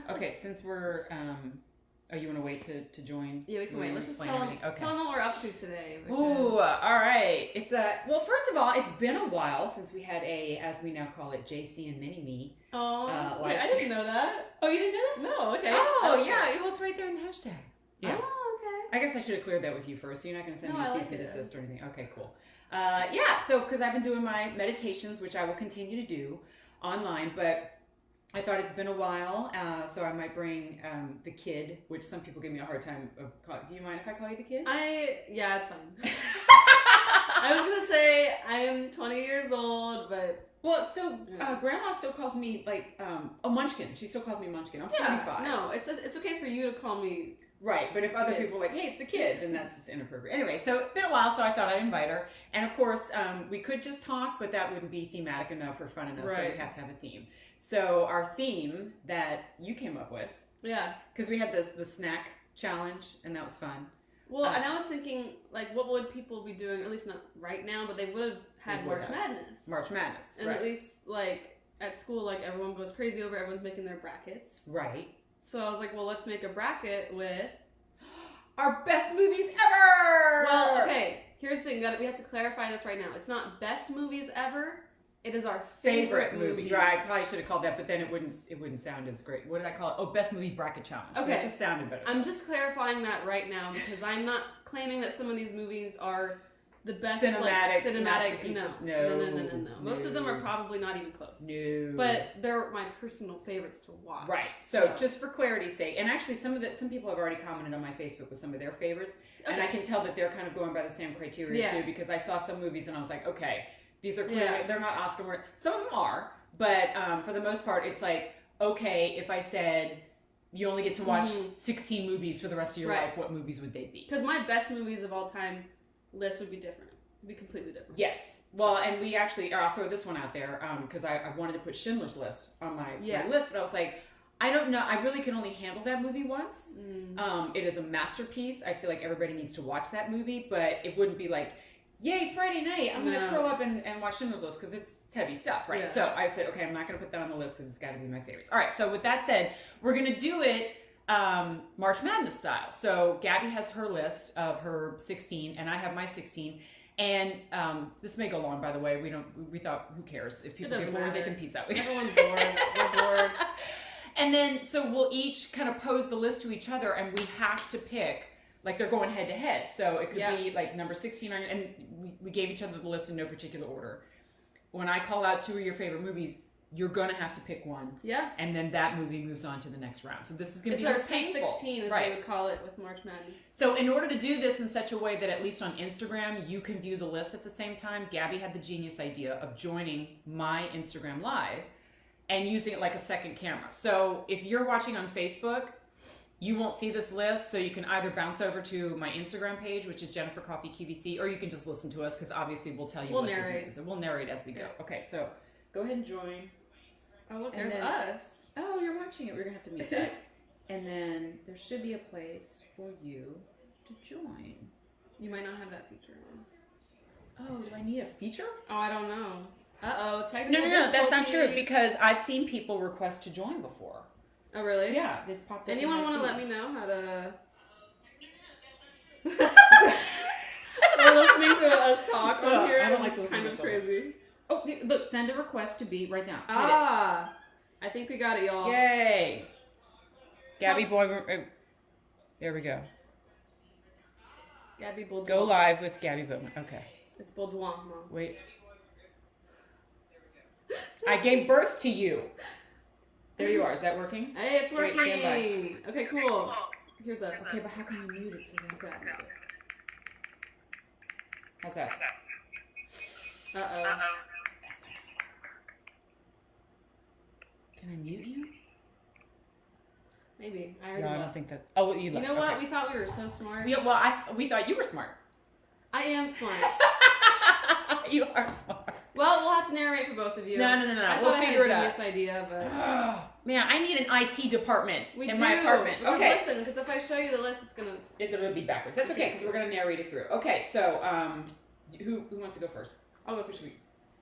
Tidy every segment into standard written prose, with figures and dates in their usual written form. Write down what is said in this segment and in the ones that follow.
Okay, since we're, oh, you want to wait to join? Yeah, we can wait. Let's just tell them what we're up to today. Because... Ooh, all right. It's well, first of all, it's been a while since we had a, as we now call it, JC and Mini-Me. Oh, wait, I didn't know that. Oh, you didn't know that? No, okay. Oh, okay. yeah, well, it's right there in the hashtag. Yeah. Oh, okay. I guess I should have cleared that with you first, so you're not going to send me a cease and desist or anything. Okay, cool. Yeah, so because I've been doing my meditations, which I will continue to do online, but I thought it's been a while, so I might bring the kid, which some people give me a hard time of calling. Do you mind if I call you the kid? Yeah, it's fine. I was going to say I am 20 years old, but... Well, so Grandma still calls me like, Munchkin. She still calls me Munchkin. I'm 45. No, it's okay for you to call me... Right, but if other people are like, hey, it's the kid, then that's just inappropriate. Anyway, so it's been a while, so I thought I'd invite her. And of course, we could just talk, but that wouldn't be thematic enough or fun enough, so we have to have a theme. So our theme that you came up with, because we had the snack challenge, and that was fun. Well, and I was thinking, like, what would people be doing, at least not right now, but they would have had March Madness. March Madness, and at least, like, at school, like, everyone goes crazy over, everyone's making their brackets. Right. So I was like, well, let's make a bracket with our best movies ever. Well, okay. Here's the thing. We have to clarify this right now. It's not best movies ever. It is our favorite movie. Right. I probably should have called that, but then it wouldn't sound as great. What did I call it? Oh, best movie bracket challenge. Okay. So it just sounded better. I'm just clarifying that right now because I'm not claiming that some of these movies are the best cinematic. No. Most of them are probably not even close. No. But they're my personal favorites to watch. Right. So just for clarity's sake, and actually some people have already commented on my Facebook with some of their favorites, and I can tell that they're kind of going by the same criteria too, because I saw some movies and I was like, okay, these are clearly they're not Oscar worthy. Some of them are, but for the most part, it's like, okay, if I said you only get to watch 16 movies for the rest of your life, what movies would they be? Because my best movies of all time list would be different. Would be completely different. Yes. Well, and we actually, I'll throw this one out there because I wanted to put Schindler's List on my list, but I was like, I don't know. I really can only handle that movie once. It is a masterpiece. I feel like everybody needs to watch that movie, but it wouldn't be like, yay, Friday night, I'm going to curl up and watch Schindler's List because it's heavy stuff, right? Yeah. So I said, okay, I'm not going to put that on the list because it's got to be my favorites. All right, so with that said, we're going to do it March Madness style. So Gabby has her list of her 16, and I have my 16. And this may go long, by the way. We thought, who cares? If people get bored, they can peace out. Everyone's bored. We're bored. And then, so we'll each kind of pose the list to each other, and we have to pick, like they're going head to head. So it could be like number 16, and we gave each other the list in no particular order. When I call out 2 of your favorite movies, you're going to have to pick one. Yeah. And then that movie moves on to the next round. So this is going to be our Sweet 16, as they would call it with March Madness. So in order to do this in such a way that at least on Instagram, you can view the list at the same time, Gabby had the genius idea of joining my Instagram Live and using it like a second camera. So if you're watching on Facebook, you won't see this list, so you can either bounce over to my Instagram page, which is Jennifer Coffee QVC, or you can just listen to us, because obviously we'll tell you what these movies are. We'll narrate as we go. Okay, so go ahead and join. Oh, look, there's us. Oh, you're watching it. We're going to have to meet that. And then there should be a place for you to join. You might not have that feature on. Oh, do I need a feature? Oh, I don't know. Uh-oh, technically. No, that's not true, because I've seen people request to join before. Oh, really? Yeah, this popped up. Anyone want to let me know how to... We're listening to us talk on here. I don't like this. Kind of crazy. Oh, look, send a request to be right now. I think we got it, y'all. Yay. Gabby Boy, there we go. Gabby Baudouin. Go live with Gabby Bowman. Okay. It's Baudouin, Mom. Wait. I gave birth to you. There you are. Is that working? Hey, it's working. Great, stand by. Okay, cool. Here's us. Okay, but how can you mute it so they don't get it? How's that? Uh-oh. Can I mute you? Maybe. I don't think that... Oh, you left. You know what? We thought we were so smart. We thought you were smart. I am smart. You are smart. Well, we'll have to narrate for both of you. No. I thought I had a genius idea, but... Man, I need an IT department my apartment. Just listen, because if I show you the list, it's going to... It'll be backwards. That's okay, because we're going to narrate it through. Okay, so who wants to go first? I'll go first.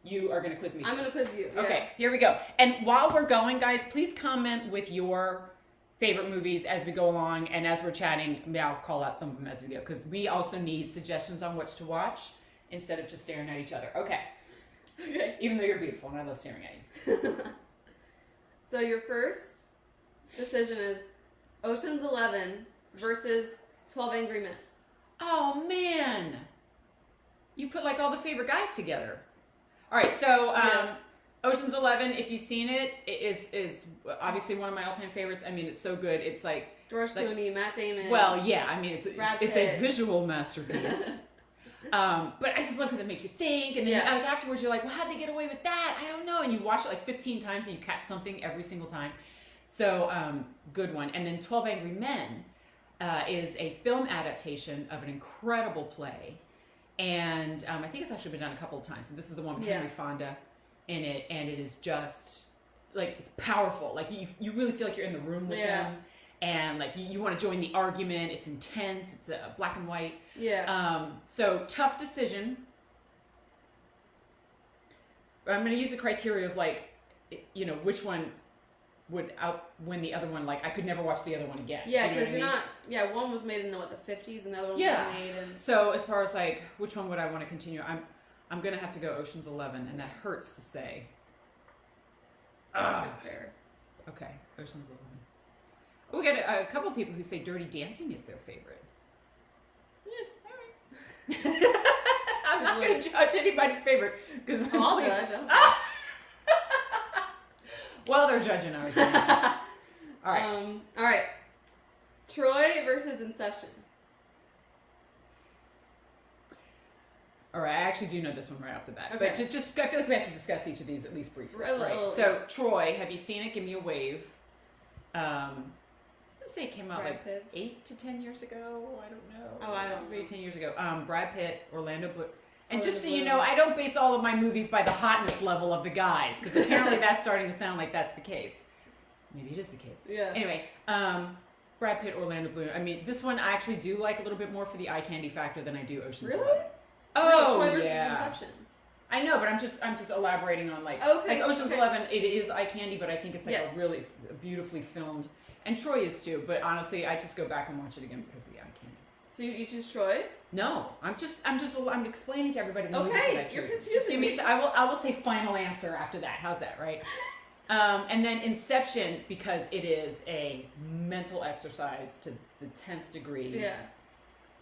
You are going to quiz me first. I'm going to quiz you. Yeah. Okay, here we go. And while we're going, guys, please comment with your favorite movies as we go along, and as we're chatting, maybe I'll call out some of them as we go, because we also need suggestions on what to watch instead of just staring at each other. Okay. Even though you're beautiful, and I love staring at you. So your first decision is Ocean's 11 versus 12 Angry Men. Oh, man. You put like all the favorite guys together. All right, so Ocean's 11, if you've seen it, is obviously one of my all-time favorites. I mean, it's so good. It's like George Clooney, Matt Damon. Well, yeah, I mean, it's a visual masterpiece. But I just love because it makes you think, and then like afterwards you're like, well, how'd they get away with that? I don't know. And you watch it like 15 times and you catch something every single time. So good one. And then 12 Angry Men is a film adaptation of an incredible play. And I think it's actually been done a couple of times. So this is the one with Henry Fonda in it, and it is just like, it's powerful. Like you really feel like you're in the room with them, and like you want to join the argument. It's intense. It's black and white. So tough decision. I'm going to use the criteria of like, you know, which one would outwin the other one. Like I could never watch the other one again. Yeah, because one was made in the 50s, and the other one was made in. So as far as like which one would I want to continue, I'm gonna have to go Ocean's 11, and that hurts to say. That's fair. Okay, Ocean's 11. We got a couple of people who say Dirty Dancing is their favorite. Yeah, all right. I'm not gonna judge anybody's favorite because I'll judge. Well, they're judging ours. All right. All right. Troy versus Inception. All right, I actually do know this one right off the bat. Okay. But I feel like we have to discuss each of these at least briefly. Right. So, Troy, have you seen it? Give me a wave. Let's say it came out like 8 to 10 years ago. I don't know. Oh, I don't know. Maybe 10 years ago. Brad Pitt, Orlando Bloom. And just so you know, I don't base all of my movies by the hotness level of the guys, because apparently that's starting to sound like that's the case. Maybe it is the case. Yeah. Anyway, Brad Pitt, Orlando Bloom. I mean, this one I actually do like a little bit more for the eye candy factor than I do Ocean's 11. Oh, Troy versus Inception. I know, but I'm just elaborating on like Ocean's 11. It is eye candy, but I think it's like a really beautifully filmed, and Troy is too. But honestly, I just go back and watch it again because of the eye candy. So you choose Troy? No, I'm explaining to everybody the movies that I choose. You're confusing just give me. I will say final answer after that. How's that, right? And then Inception, because it is a mental exercise to the 10th degree. Yeah.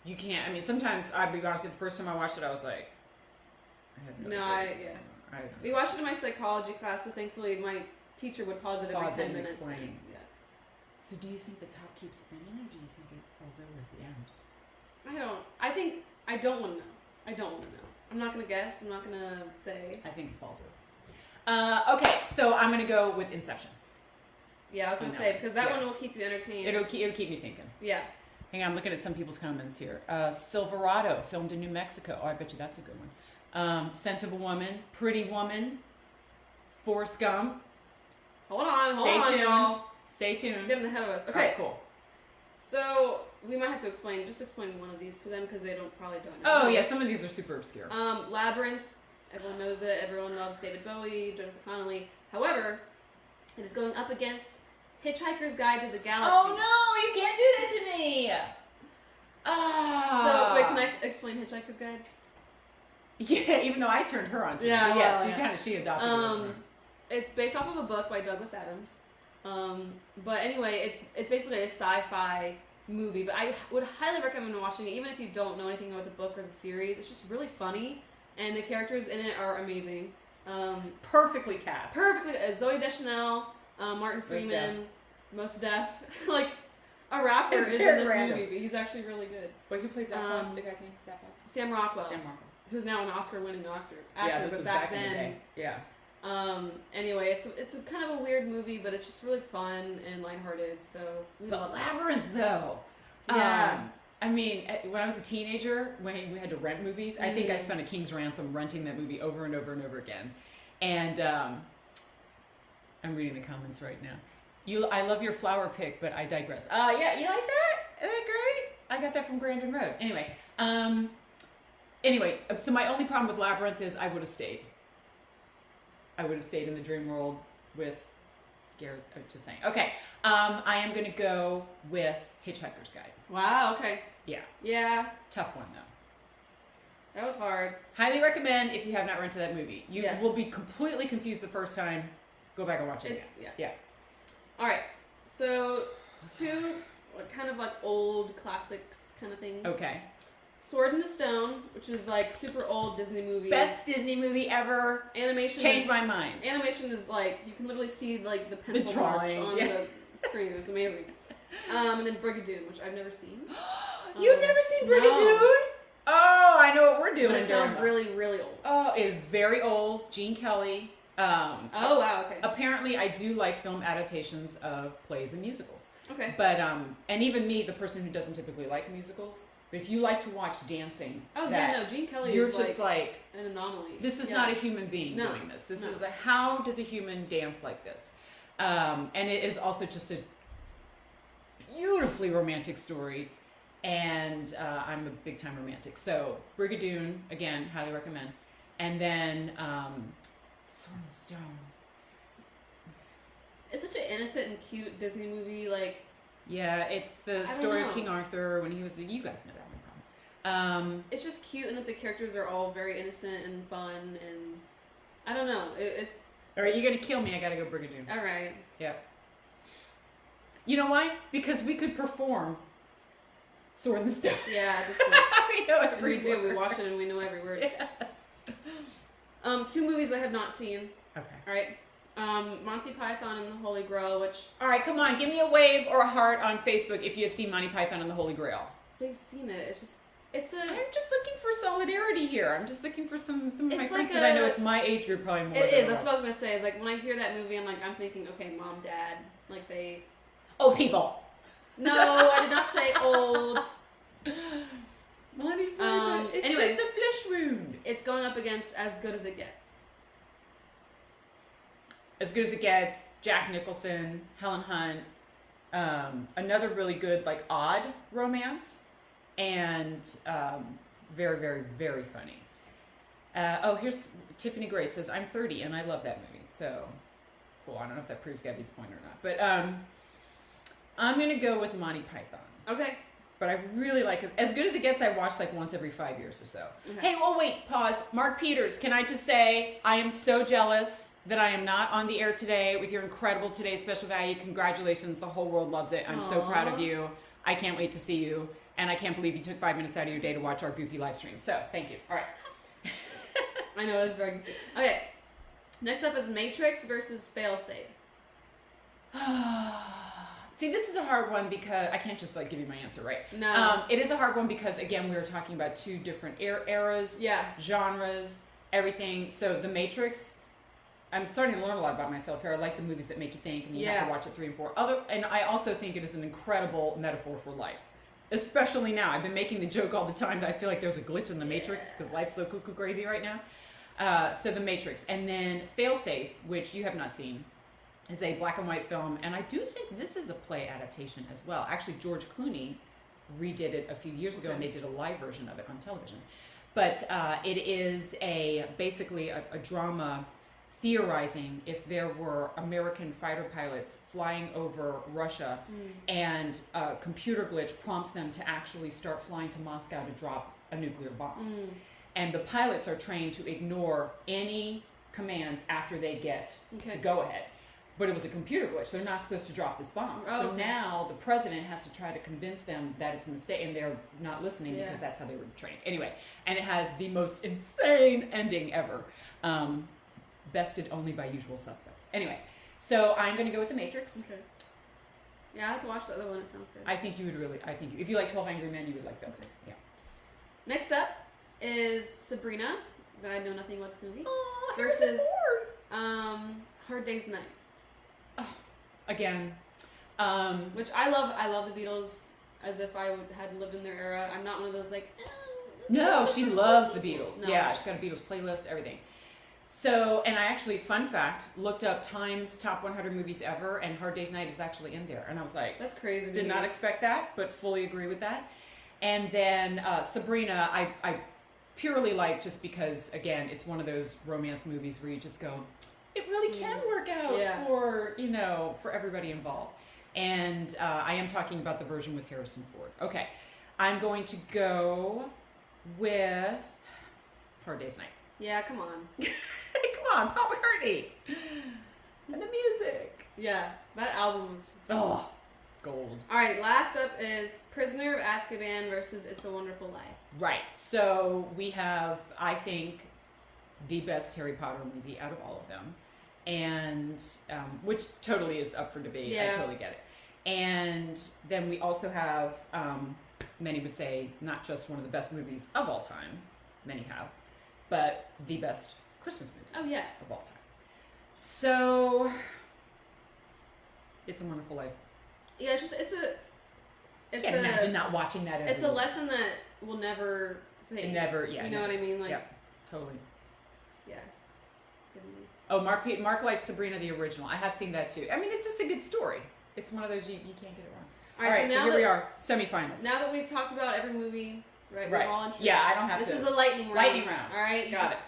You can't. I mean, sometimes I'll be honest. The first time I watched it, I was like, I had we watched it in my psychology class, so thankfully my teacher would pause it every 10 minutes. Explain. So do you think the top keeps spinning, or do you think it falls over at the end? I don't want to know. I don't want to know. I'm not going to guess. I'm not going to say. I think it falls over. Okay, so I'm going to go with Inception. Yeah, I was going to say, because that one will keep you entertained. It'll keep me thinking. Yeah. Hang on, I'm looking at some people's comments here. Silverado, filmed in New Mexico. Oh, I bet you that's a good one. Scent of a Woman, Pretty Woman, Forrest Gump. Hold on, Stay tuned. Getting ahead of us. Okay, right, cool. So we might have to explain one of these to them because they probably don't know. Oh yeah, some of these are super obscure. Labyrinth. Everyone knows it. Everyone loves David Bowie, Jennifer Connelly. However, it is going up against Hitchhiker's Guide to the Galaxy. Oh no, you can't do that to me! So, wait, can I explain Hitchhiker's Guide? Yeah, even though I turned her on to it. Yes, she adopted this one. It's based off of a book by Douglas Adams. But anyway, it's basically a sci-fi movie, but I would highly recommend watching it, even if you don't know anything about the book or the series. It's just really funny, and the characters in it are amazing. Perfectly cast. Zooey Deschanel, Martin Freeman, Mos Def. Like, a rapper is in this movie, but he's actually really good. Wait, who plays that? The guy's name? Sam Rockwell. Who's now an Oscar-winning actor. This was back in the day. Yeah. Anyway, it's a kind of a weird movie, but it's just really fun and lighthearted. So but Labyrinth, though. Yeah. I mean, when I was a teenager, when we had to rent movies, I think I spent a king's ransom renting that movie over and over and over again. And I'm reading the comments right now. I love your flower pick, but I digress. Yeah, you like that? Isn't that great? I got that from Grandin Road. Anyway, so my only problem with Labyrinth is I would have stayed. I would have stayed in the dream world with Garrett, just saying. Okay, I am going to go with Hitchhiker's Guide. Wow, okay. Yeah. Yeah. Tough one, though. That was hard. Highly recommend if you have not rented that movie. You will be completely confused the first time. Go back and watch it again. Yeah. All right. So, two kind of like old classics kind of things. Okay. Sword in the Stone, which is like super old Disney movie. Best Disney movie ever. Animation changed my mind. Animation is like you can literally see like the pencil marks on the screen. It's amazing. And then Brigadoon, which I've never seen. You've never seen Brigadoon? No. Oh, I know what we're doing. But it sounds really, really old. Oh, it is very old. Gene Kelly. Oh, wow, okay. Apparently, I do like film adaptations of plays and musicals. Okay. But, and even me, the person who doesn't typically like musicals, but if you like to watch dancing, Gene Kelly you're is just like an anomaly. This is not a human being doing this. This is how does a human dance like this? And it is also just a beautifully romantic story. And I'm a big time romantic. So Brigadoon, again, highly recommend. And then Sword in the Stone. It's such an innocent and cute Disney movie, like. Yeah, it's the story of King Arthur when he was. You guys know that one. It's just cute, and that the characters are all very innocent and fun, and I don't know. It's. All right, you're gonna kill me. I gotta go Brigadoon. All right. Yep. You know why? Because we could perform Sword in the Stone. Yeah, at this point. We know every word. We do. We watch it and we know every word. Yeah. Two movies I have not seen. Okay. All right. Monty Python and the Holy Grail, which... All right, come on. Give me a wave or a heart on Facebook if you have seen Monty Python and the Holy Grail. They've seen it. It's just... I'm just looking for solidarity here. I'm just looking for some of my friends because I know it's my age group probably more. It is. That's what I was going to say. Is like when I hear that movie, I'm thinking, okay, mom, dad, like they... Old people. No, I did not say old. Monty Python. It's just a flesh wound. It's going up against As Good as It Gets. As Good as It Gets, Jack Nicholson, Helen Hunt, another really good, like, odd romance, and very, very, very funny. Here's Tiffany Gray says, I'm 30, and I love that movie. So, cool. I don't know if that proves Gabby's point or not. But I'm going to go with Monty Python. Okay. But I really like it. As Good as It Gets, I watch like once every 5 years or so. Okay. Hey, wait, pause. Mark Peters, can I just say, I am so jealous that I am not on the air today with your incredible Today's Special Value. Congratulations. The whole world loves it. I'm so proud of you. I can't wait to see you. And I can't believe you took 5 minutes out of your day to watch our goofy live stream. So, thank you. All right. I know, it's very goofy. Okay. Next up is Matrix versus Failsafe. See, this is a hard one because I can't just like give you my answer, right? No. It is a hard one because, again, we were talking about two different eras, genres, everything. So The Matrix, I'm starting to learn a lot about myself here. I like the movies that make you think, and you have to watch it 3 and 4. And I also think it is an incredible metaphor for life, especially now. I've been making the joke all the time that I feel like there's a glitch in the Matrix because life's so cuckoo crazy right now. So The Matrix. And then Failsafe, which you have not seen, is a black and white film, and I do think this is a play adaptation as well. Actually, George Clooney redid it a few years ago, and they did a live version of it on television. But it is basically a drama theorizing if there were American fighter pilots flying over Russia and a computer glitch prompts them to actually start flying to Moscow to drop a nuclear bomb. And the pilots are trained to ignore any commands after they get the go-ahead. But it was a computer glitch. They're not supposed to drop this bomb. So now the president has to try to convince them that it's a mistake, and they're not listening because that's how they were trained. Anyway, and it has the most insane ending ever. Bested only by Usual Suspects. Anyway, so I'm going to go with The Matrix. Okay. Yeah, I have to watch the other one. It sounds good. I think you would really, if you like 12 Angry Men, you would like Failsafe. Yeah. Next up is Sabrina. I know nothing about this movie. Versus Hard Day's Night. Again, which I love the Beatles as if I had lived in their era. I'm not one of those like. No, she loves the Beatles. No. Yeah, she's got a Beatles playlist, everything. So, and I actually, fun fact, looked up Time's top 100 movies ever, and Hard Day's Night is actually in there. And I was like, that's crazy. Did not expect that, but fully agree with that. And then Sabrina, I purely like just because, again, it's one of those romance movies where you just go, it really it can work out for everybody involved. And I am talking about the version with Harrison Ford. Okay, I'm going to go with Hard Day's Night. Yeah, come on. Come on, Paul McCartney. And the music. Yeah, that album was just... Oh, gold. All right, last up is Prisoner of Azkaban versus It's a Wonderful Life. Right, so we have, I think, the best Harry Potter movie out of all of them. And, which totally is up for debate. Yeah. I totally get it. And then we also have, many would say, not just one of the best movies of all time, many have, but the best Christmas movie of all time. So, It's a Wonderful Life. Yeah, I can't imagine not watching that every It's a lesson that will never fade. Never, yeah. You know what I mean? Like, yeah, totally. Yeah. Good movie. Oh, Mark likes Sabrina the original. I have seen that too. I mean, it's just a good story. It's one of those you can't get it wrong. All right, so here we are, semifinals. Now that we've talked about every movie, right? Right. We're all intrigued. Yeah, I don't have this to. This is the lightning round. Lightning round. All right, Got it.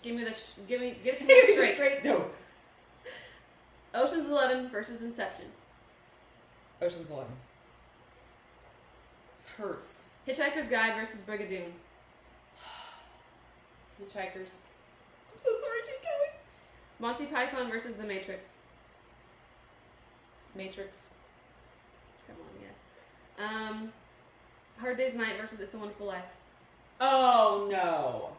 Give it to me straight. Straight. No. Ocean's 11 versus Inception. Ocean's 11. This hurts. Hitchhiker's Guide versus Brigadoon. Hitchhikers. I'm so sorry, Jake Kelly. Monty Python versus The Matrix. Matrix. Come on, yeah. Hard Day's Night versus It's a Wonderful Life. Oh, no.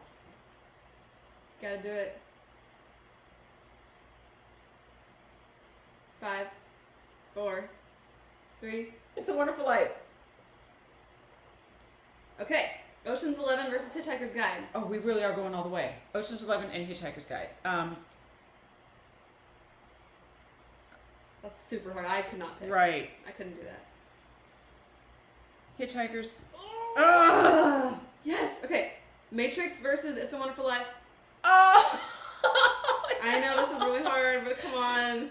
Gotta do it. 5, 4, 3. It's a Wonderful Life. Okay. Ocean's 11 versus Hitchhiker's Guide. Oh, we really are going all the way. Ocean's 11 and Hitchhiker's Guide. That's super hard. I could not pick. Right. I couldn't do that. Hitchhikers. Oh. Yes. Okay. Matrix versus It's a Wonderful Life. Oh. I know this is really hard, but come on.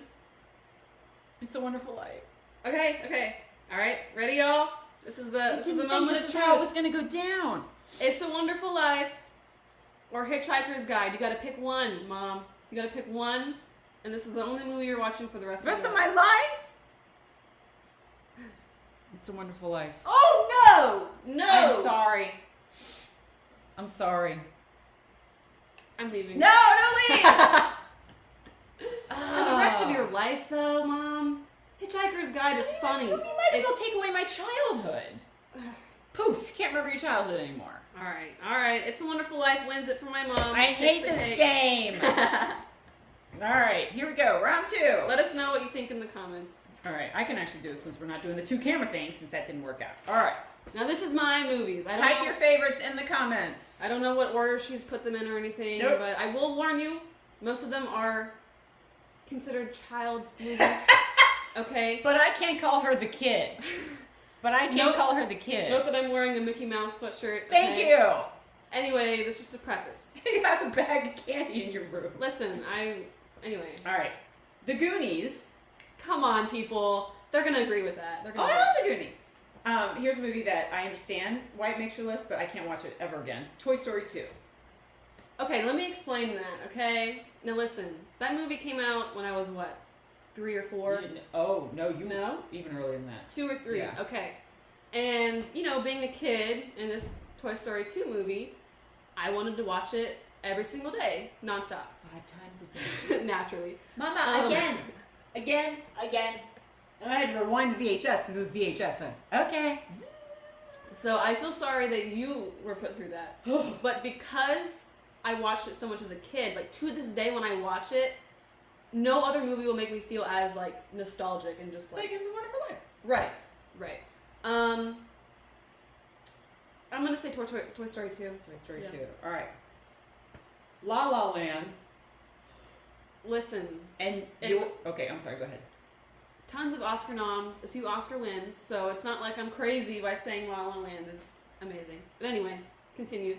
It's a Wonderful Life. Okay. All right. Ready, y'all? This is the moment of truth. truth. How it was going to go down. It's a Wonderful Life or Hitchhiker's Guide. You got to pick one, Mom. You got to pick one, and this is the only movie you're watching for the rest of my life. It's a Wonderful Life. Oh no! I'm sorry. I'm leaving. No, don't leave. For the rest of your life, though, Mom. Hitchhiker's Guide is funny. You might as well take away my childhood. Poof, you can't remember your childhood anymore. All right. It's a Wonderful Life wins it for my mom. I hate this game. All right, here we go. Round 2. Let us know what you think in the comments. All right, I can actually do it since we're not doing the 2 camera thing since that didn't work out. All right. Now this is my movies. Type your favorites in the comments. I don't know what order she's put them in or anything, but I will warn you, most of them are considered child movies. Okay? But I can't call her the kid. Note that I'm wearing a Mickey Mouse sweatshirt. Thank you. Anyway, that's just a preface. You have a bag of candy in your room. Listen, anyway. All right. The Goonies. Come on, people. They're going to agree with that. I love The Goonies. Here's a movie that I understand why it makes your list, but I can't watch it ever again. Toy Story 2. Okay, let me explain that, okay? Now listen, that movie came out when I was what? 3 or 4? Oh, no, No? Even earlier than that. 2 or 3, yeah. Okay. And, being a kid in this Toy Story 2 movie, I wanted to watch it every single day, nonstop. 5 times a day. Naturally. Mama, again. And I had to rewind the VHS because it was VHS. Okay. So I feel sorry that you were put through that. But because I watched it so much as a kid, like to this day when I watch it, no other movie will make me feel as like nostalgic and just like It's a Wonderful Life. Right. I'm gonna say Toy Story 2. Toy Story 2. All right. La La Land. Listen. Okay, I'm sorry, go ahead. Tons of Oscar noms, a few Oscar wins, so it's not like I'm crazy by saying La La Land is amazing. But anyway, continue.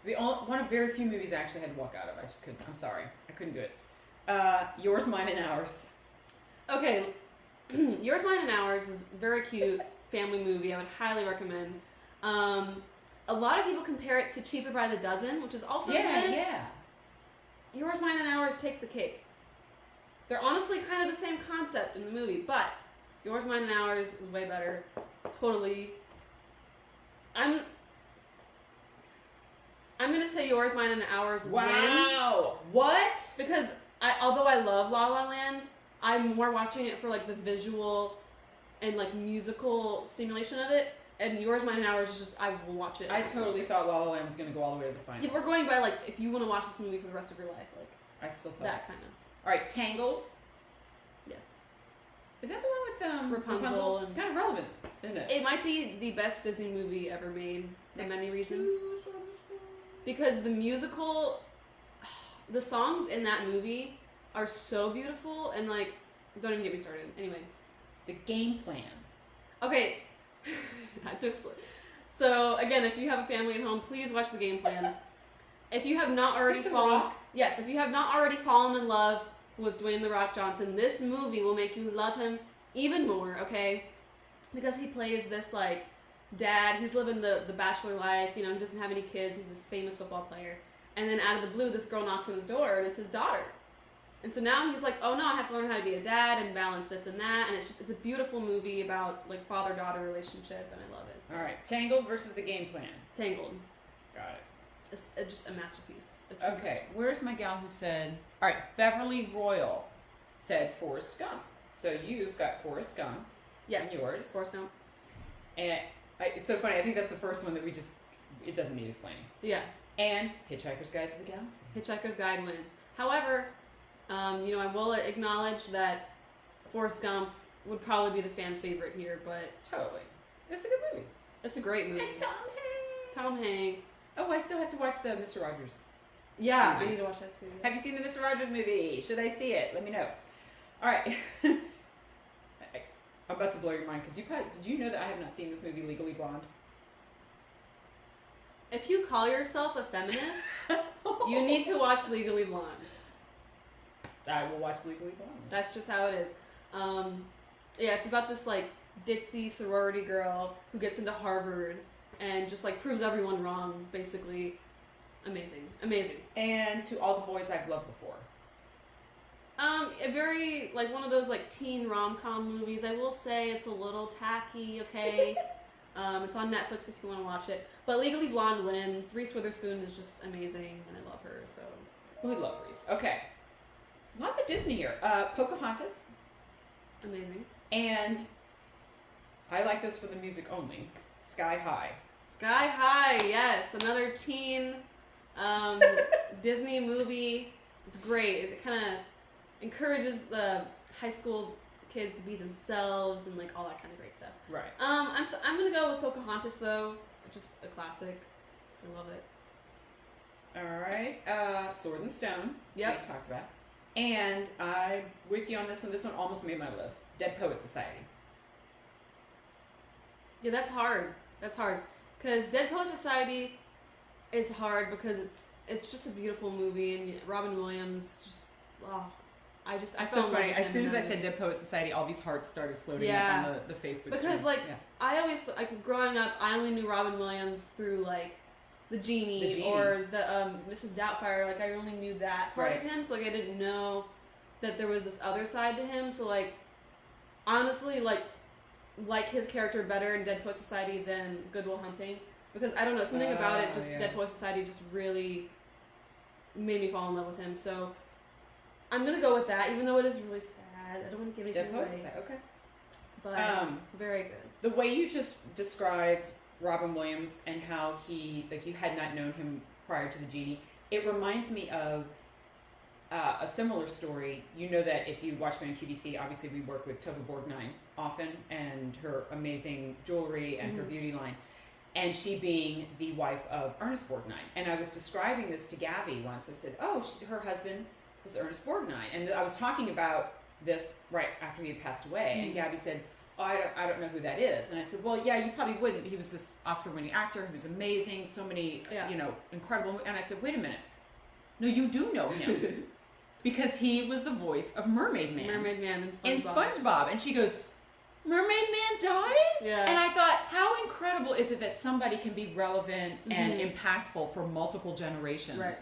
It's one of very few movies I actually had to walk out of. I just couldn't. I'm sorry. I couldn't do it. Yours, Mine, and Ours. Okay. Yours, Mine, and Ours is a very cute family movie. I would highly recommend. A lot of people compare it to Cheaper by the Dozen, which is also good. Yeah. Yours, Mine, and Ours takes the cake. They're honestly kind of the same concept in the movie, but Yours, Mine, and Ours is way better. Totally. I'm gonna say Yours, Mine, and Ours wins. Wow! What? Because although I love La La Land, I'm more watching it for like the visual and like musical stimulation of it. And Yours, Mine, and Ours is just, I will watch it. I totally thought La La Land was going to go all the way to the finals. Yeah, we're going by like, if you want to watch this movie for the rest of your life, like. I still thought that kind of. All right, Tangled. Yes. Is that the one with Rapunzel? It's kind of relevant, isn't it? It might be the best Disney movie ever made for many reasons. Because the musical, the songs in that movie are so beautiful and like, don't even get me started. Anyway. The Game Plan. Okay. I took so again, if you have a family at home, please watch The Game Plan. If you have not already if you have not already fallen in love with Dwayne The Rock Johnson, this movie will make you love him even more, okay? Because he plays this like dad, he's living the bachelor life, you know, he doesn't have any kids, he's this famous football player. And then out of the blue, this girl knocks on his door and it's his daughter. And so now he's like, oh no, I have to learn how to be a dad and balance this and that. And it's a beautiful movie about like father-daughter relationship, and I love it. So. All right, Tangled versus The Game Plan. Tangled. Got it. It's just a masterpiece. Okay, where's my gal who said, all right, Beverly Royal said Forrest Gump. So you've got Forrest Gump. Yes. And yours. Forrest Gump. And it's so funny, I think that's the first one that it doesn't need explaining. Yeah. And Hitchhiker's Guide to the Galaxy. Hitchhiker's Guide wins. However, you know, I will acknowledge that Forrest Gump would probably be the fan favorite here, but... Totally. It's a good movie. It's a great movie. And Tom Hanks. Tom Hanks. Oh, I still have to watch the Mr. Rogers. Yeah, movie. I need to watch that too. Yeah. Have you seen the Mr. Rogers movie? Should I see it? Let me know. All right. I'm about to blow your mind, because did you know that I have not seen this movie, Legally Blonde? If you call yourself a feminist, you need to watch Legally Blonde. I will watch Legally Blonde. That's just how it is. Yeah, it's about this like ditzy sorority girl who gets into Harvard and just like proves everyone wrong, basically. Amazing. And To All the Boys I've Loved Before. A very like one of those like teen rom-com movies. I will say it's a little tacky, okay? It's on Netflix if you want to watch it. But Legally Blonde wins. Reese Witherspoon is just amazing, and I love her, so. We love Reese. Okay. Lots of Disney here. Pocahontas. Amazing. And I like this for the music only. Sky High. Sky High, yes. Another teen Disney movie. It's great. It kind of encourages the high school kids to be themselves and like all that kind of great stuff. Right. I'm gonna go with Pocahontas though. Just a classic. I love it. All right. Sword and Stone. Yep. We talked about. And I'm with you on this one. This one almost made my list. Dead Poet Society. Yeah, that's hard. Because Dead Poet Society is hard because it's just a beautiful movie, and Robin Williams just I felt so funny. As soon as I said Dead Poet Society, all these hearts started floating up on the Facebook. Because I always growing up, I only knew Robin Williams through like the Genie or the Mrs. Doubtfire. Like I only knew that part of him, so like I didn't know that there was this other side to him. So like honestly, like his character better in Dead Poet Society than Good Will Hunting, because I don't know, something about it, just Dead Poet Society just really made me fall in love with him. So I'm gonna go with that, even though it is really sad. I don't want to give anything away. Dead Poet Society, okay. But very good. The way you just described Robin Williams and how he, like, you had not known him prior to the Genie, it reminds me of a similar story. You know that if you watch me on QVC, obviously we work with Tova Borgnine often, and her amazing jewelry and her beauty line, and she being the wife of Ernest Borgnine. And I was describing this to Gabby once. I said, her husband was Ernest Borgnine. And I was talking about this right after he had passed away. And Gabby said, I don't know who that is. And I said, well, yeah, you probably wouldn't. He was this Oscar-winning actor. He was amazing. So many, incredible. And I said, wait a minute. No, you do know him. Because he was the voice of Mermaid Man. Mermaid Man in SpongeBob. And she goes, Mermaid Man died? Yeah. And I thought, how incredible is it that somebody can be relevant and impactful for multiple generations? Right.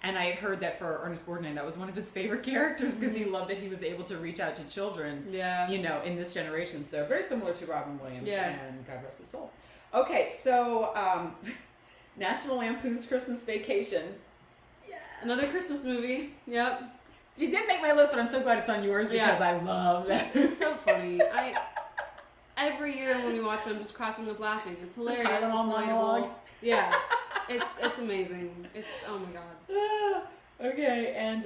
And I had heard that for Ernest Borgnine, that was one of his favorite characters because he loved that he was able to reach out to children, you know, in this generation. So very similar to Robin Williams, and God rest his soul. Okay, so National Lampoon's Christmas Vacation. Yeah. Another Christmas movie. Yep. You did make my list, but I'm so glad it's on yours because I love that. It's so funny. Every year when we watch it, I'm just cracking up laughing. It's hilarious. It's relatable. Yeah. It's amazing. It's, oh my God. Okay, and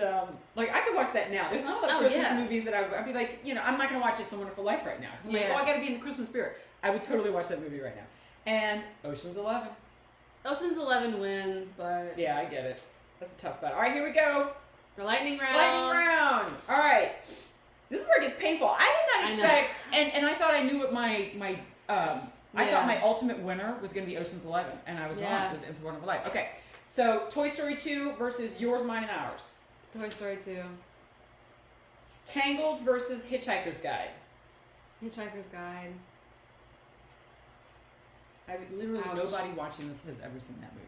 like I could watch that now. There's not a lot of Christmas movies that I'd be like, you know, I'm not going to watch It's a Wonderful Life right now. I'm like, oh, I got to be in the Christmas spirit. I would totally watch that movie right now. And Ocean's 11. Ocean's 11 wins, but... Yeah, I get it. That's a tough battle. All right, here we go. For lightning round. Lightning round. All right. This is where it gets painful. I did not expect, and I thought I knew what I thought my ultimate winner was going to be Ocean's 11, and I was wrong. It was It's a Wonderful Life. Okay, so Toy Story 2 versus Yours, Mine, and Ours. Toy Story 2. Tangled versus Hitchhiker's Guide. Hitchhiker's Guide. Literally nobody watching this has ever seen that movie.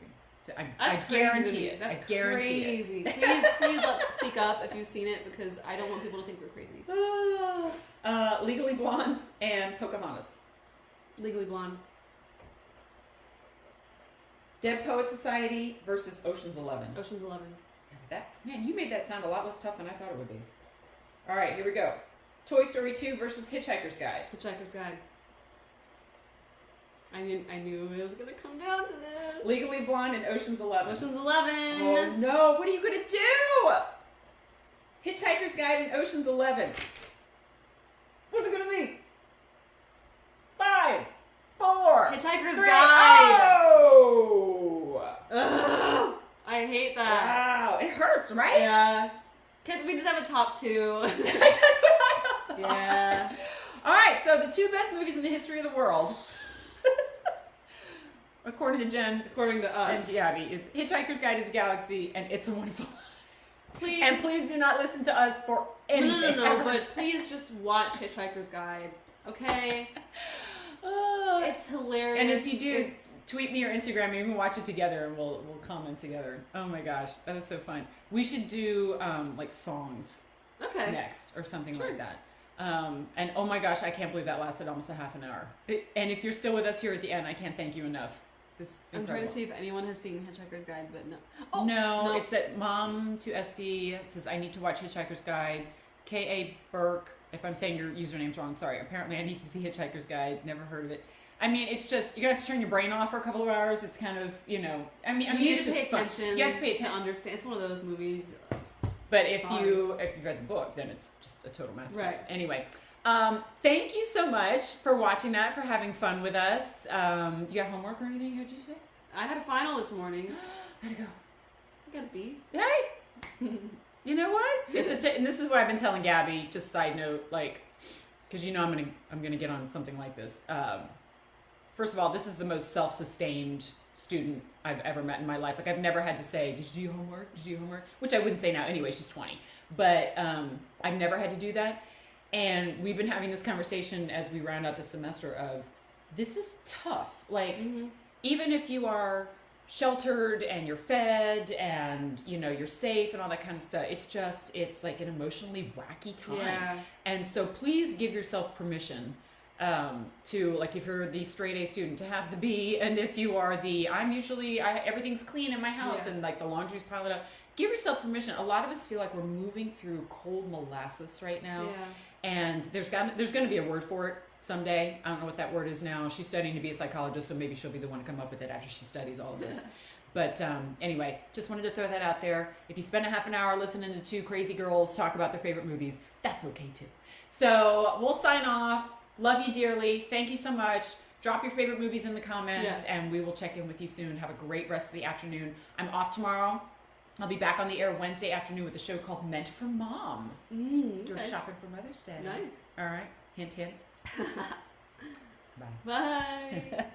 I guarantee it. That's crazy. Please speak up if you've seen it because I don't want people to think we're crazy. Legally Blonde and Pocahontas. Legally Blonde. Dead Poets Society versus Ocean's 11. Ocean's 11. Man, you made that sound a lot less tough than I thought it would be. All right, here we go. Toy Story 2 versus Hitchhiker's Guide. Hitchhiker's Guide. I knew it was going to come down to this. Legally Blonde and Ocean's 11. Ocean's 11. Oh no, what are you going to do? Hitchhiker's Guide and Ocean's 11. What's it going to be? 5, 4. Hitchhiker's 3. Guide. Oh! Ugh, I hate that. Wow, it hurts, right? Yeah. Can't we just have a top 2? That's what I thought. Yeah. All right, so the 2 best movies in the history of the world, according to Jen, according to us, and Gabby, is Hitchhiker's Guide to the Galaxy and It's a Wonderful Life. Please. And please do not listen to us for anything. No, but please just watch Hitchhiker's Guide, okay? It's hilarious. And if you do, tweet me or Instagram me, we can watch it together and we'll comment together. Oh my gosh, that was so fun. We should do like songs next or something like that. And oh my gosh, I can't believe that lasted almost a half an hour. And if you're still with us here at the end, I can't thank you enough. I'm trying to see if anyone has seen Hitchhiker's Guide, but no. Oh, no, it's that Mom to SD. It says, I need to watch Hitchhiker's Guide. K.A. Burke, if I'm saying your username's wrong, sorry. Apparently I need to see Hitchhiker's Guide. Never heard of it. I mean, it's just, you're going to have to turn your brain off for a couple of hours. It's kind of, you know, I mean, you need to pay attention. You have to pay attention. To understand. It's one of those movies. But if you've read the book, then it's just a total masterpiece. Right. Anyway, thank you so much for watching that, for having fun with us. You got homework or anything? How'd you say? I had a final this morning. How'd it go? I got a B. Hey! You know what? And this is what I've been telling Gabby. Just side note, like, because you know I'm gonna get on something like this. First of all, this is the most self-sustained student I've ever met in my life. Like, I've never had to say, "Did you do homework? Did you do homework?" Which I wouldn't say now. Anyway, she's 20, but I've never had to do that. And we've been having this conversation as we round out the semester of, this is tough. Like, even if you are sheltered and you're fed and, you know, you're safe and all that kind of stuff, it's like an emotionally wacky time. Yeah. And so please give yourself permission to, like, if you're the straight A student, to have the B, and if you are everything's clean in my house and like the laundry's piled up, give yourself permission. A lot of us feel like we're moving through cold molasses right now. Yeah. And there's going to be a word for it someday. I don't know what that word is now. She's studying to be a psychologist, so maybe she'll be the one to come up with it after she studies all of this. But anyway, just wanted to throw that out there. If you spend a half an hour listening to 2 crazy girls talk about their favorite movies, that's okay too. So we'll sign off. Love you dearly. Thank you so much. Drop your favorite movies in the comments, and we will check in with you soon. Have a great rest of the afternoon. I'm off tomorrow. I'll be back on the air Wednesday afternoon with a show called Meant for Mom. You're shopping for Mother's Day. Nice. All right. Hint, hint. Bye. Bye.